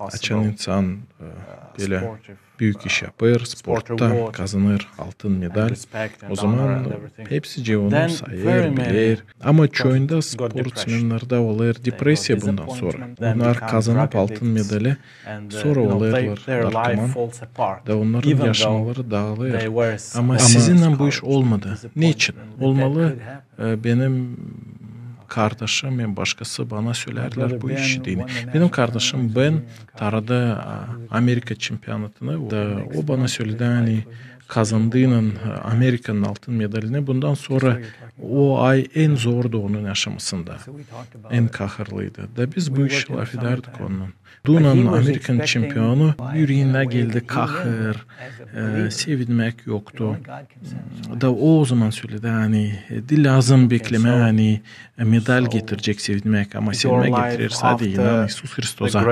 Açan insan böyle büyük iş yapar, sportta kazanır altın medal. O zaman hepsi onu sayar, bilir. Ama çoğunda sportsmenlerde olur depresya bundan sonra. Onlar kazanıp altın medali sonra olurlar narkoman da onların yaşamaları dağılır. Ama sizinle bu iş olmadı. Niçin? Olmalı benim kardeşim ve başkası bana söylerler bu işi değil. Benim kardeşim ben taradı Amerika şampiyonatını da o bana söyledi hani kazandığının Amerika'nın altın medalini bundan sonra o ay en zordu onun yaşamasında. En kahırlıydı. Da biz bu işi laf ederdik onun. Duna'nın Amerikan şampiyonu yüreğine geldi kahır, sevinmek yoktu. Da o zaman söyledi hani lazım bekleme hani medal getirecek sevinmek ama sevinmek getirir sadece inan İsus Hristosa.